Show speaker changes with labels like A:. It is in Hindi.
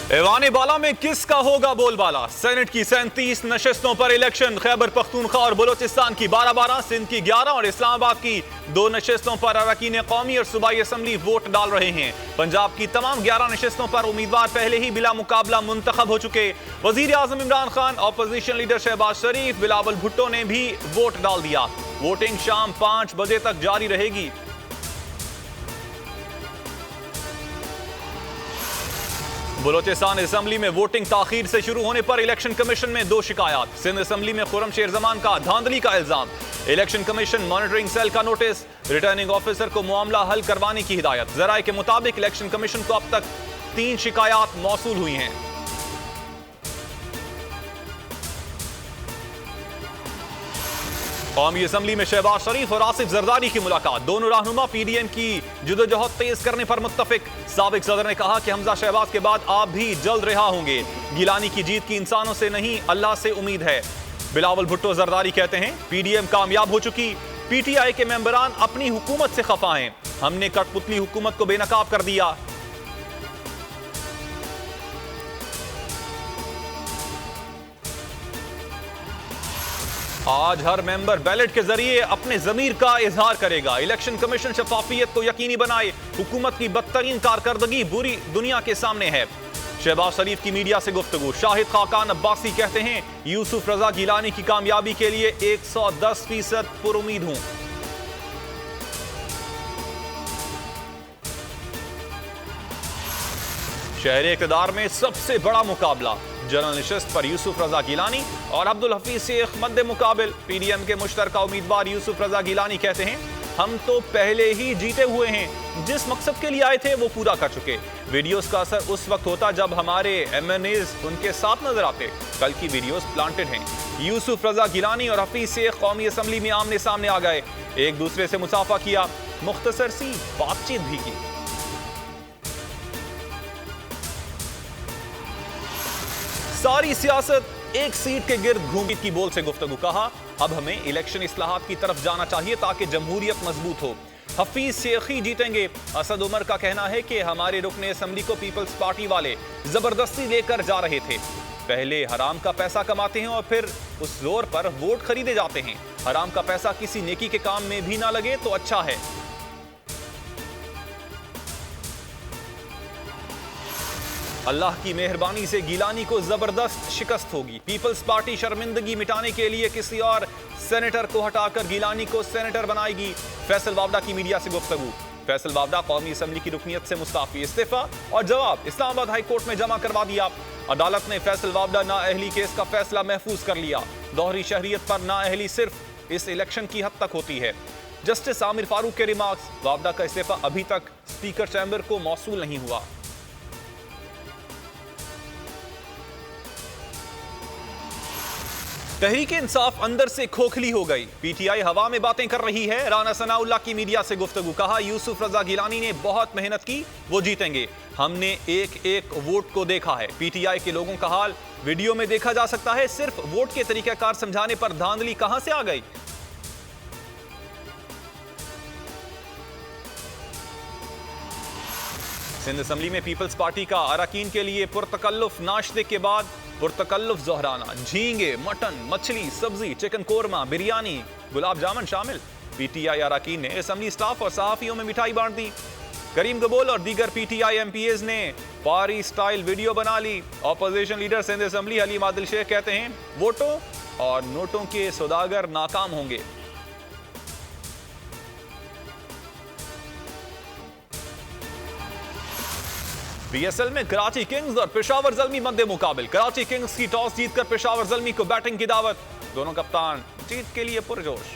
A: ऐवान बाला में किसका होगा बोलबाला? सेनेट की 37 नशिस्तों पर इलेक्शन। खैबर पख्तूनख्वा और बलोचिस्तान की 12-12, सिंध की 11 और इस्लामाबाद की 2 नशिस्तों पर अरकान कौमी और सूबाई असम्बली वोट डाल रहे हैं। पंजाब की तमाम 11 नशिस्तों पर उम्मीदवार पहले ही बिला मुकाबला मुंतखब हो चुके। वजीर आजम इमरान खान, अपोजिशन लीडर शहबाज शरीफ, बिलावल भुट्टो ने भी वोट डाल दिया। वोटिंग शाम 5 बजे तक जारी रहेगी। बलोचिस्तान असम्बली में वोटिंग ताखीर से शुरू होने पर इलेक्शन कमीशन में 2 शिकायत। सिंध असम्बली में खुर्रम शेर जमान का धांधली का इल्जाम। इलेक्शन कमीशन मॉनिटरिंग सेल का नोटिस। रिटर्निंग ऑफिसर को मामला हल करवाने की हिदायत। जराये के मुताबिक इलेक्शन कमीशन को अब तक 3 शिकायत मौसूल हुई हैं। कौमी असम्बली में शहबाज शरीफ और आसिफ जरदारी की मुलाकात। दोनों रहनुमा पीडीएम की जदोजहद तेज करने पर मुत्तफिक। साबिक सदर ने कहा कि हमजा शहबाज के बाद आप भी जल्द रिहा होंगे। गिलानी की जीत की इंसानों से नहीं, अल्लाह से उम्मीद है। बिलावल भुट्टो जरदारी कहते हैं पीडीएम कामयाब हो चुकी। पीटीआई के मेंबरान अपनी हुकूमत से खफा हैं। हमने कठपुतली हुकूमत को बेनकाब कर दिया। आज हर मेंबर बैलेट के जरिए अपने जमीर का इजहार करेगा। इलेक्शन कमीशन शफाफियत को यकीनी बनाए। हुकूमत की बदतरीन कारकर्दगी पूरी दुनिया के सामने है। शहबाज शरीफ की मीडिया से गुफ्तगू। शाहिद खाकान अब्बासी कहते हैं यूसुफ रजा गिलानी की कामयाबी के लिए 110% पुरुमीद हूं। शहरी इक़्तिदार में सबसे बड़ा मुकाबला। जनरल नशिस्त पर यूसुफ रजा गिलानी और अब्दुल हफीज शेख मद्दे मुकाबिल। पीडीएम के मुश्तरका उम्मीदवार यूसुफ रजा गिलानी कहते हैं हम तो पहले ही जीते हुए हैं। जिस मकसद के लिए आए थे वो पूरा कर चुके। वीडियोस का असर उस वक्त होता जब हमारे एमएनएज उनके साथ नजर आते। कल की वीडियोस प्लांटेड हैं। यूसुफ रजा गिलानी और हफीज शेख कौमी असम्बली में आमने सामने आ गए। एक दूसरे से मुसाफा किया, मुख्तसर सी बातचीत भी की। सारी सियासत एक सीट के गिर्द घूमी की बोल से गुफ्तगू। कहा अब हमें इलेक्शन इस्लाहात की तरफ जाना चाहिए ताकि जमहूरियत मजबूत हो। हफीज शेख ही जीतेंगे। असद उमर का कहना है कि हमारे रुकने असम्बली को पीपल्स पार्टी वाले जबरदस्ती लेकर जा रहे थे। पहले हराम का पैसा कमाते हैं और फिर उस जोर पर वोट खरीदे जाते हैं। हराम का पैसा किसी नेकी के काम में भी ना लगे तो अच्छा है। अल्लाह की मेहरबानी से गिलानी को जबरदस्त शिकस्त होगी। पीपल्स पार्टी शर्मिंदगी मिटाने के लिए किसी और सेनेटर को हटाकर गिलानी को सेनेटर बनाएगी। फैसल वावडा की मीडिया से गुफ्तगू। फैसल वावडा कौमी असम्बली की रुकनियत से मुस्ताफी। इस्तीफा और जवाब इस्लामाबाद हाई कोर्ट में जमा करवा दिया। अदालत ने फैसल वावडा नाअहली केस का फैसला महफूज कर लिया। दोहरी शहरियत पर नाअहली सिर्फ इस इलेक्शन की हद तक होती है। जस्टिस आमिर फारूक के रिमार्क्स। वावडा का इस्तीफा अभी तक स्पीकर चैम्बर को मौसूल नहीं हुआ। तहरीक इंसाफ अंदर से खोखली हो गई। पीटीआई हवा में बातें कर रही है। राना सनाउल्लाह की मीडिया से गुफ्तगू। कहा यूसुफ रजा गिलानी ने बहुत मेहनत की, वो जीतेंगे। हमने एक एक वोट को देखा है। पीटीआई के लोगों का हाल वीडियो में देखा जा सकता है। सिर्फ वोट के तरीकाकार समझाने पर धांधली कहां से आ गई? सिंध असम्बली में पीपल्स पार्टी का अरकान के लिए पुरतकल्लुफ नाश्ते के बाद पुरतकल्लुफ ज़ोहराना। झींगे, मटन, मछली, सब्जी, चिकन कोरमा, बिरयानी, गुलाब जामुन शामिल। पीटीआई अरकान ने असम्बली स्टाफ और सहाफियों में मिठाई बांट दी। करीम गबोल और दीगर पीटीआई एमपीएज ने पारी स्टाइल वीडियो बना ली। Opposition leader Sindh assembly Haleem Adil Sheikh कहते हैं वोटों और नोटों के सौदागर नाकाम होंगे। बीएसएल में कराची किंग्स और पेशावर ज़ल्मी मद्दे मुकाबिल। कराची किंग्स की टॉस जीतकर पेशावर ज़ल्मी को बैटिंग की दावत। दोनों कप्तान जीत के लिए पुरजोश।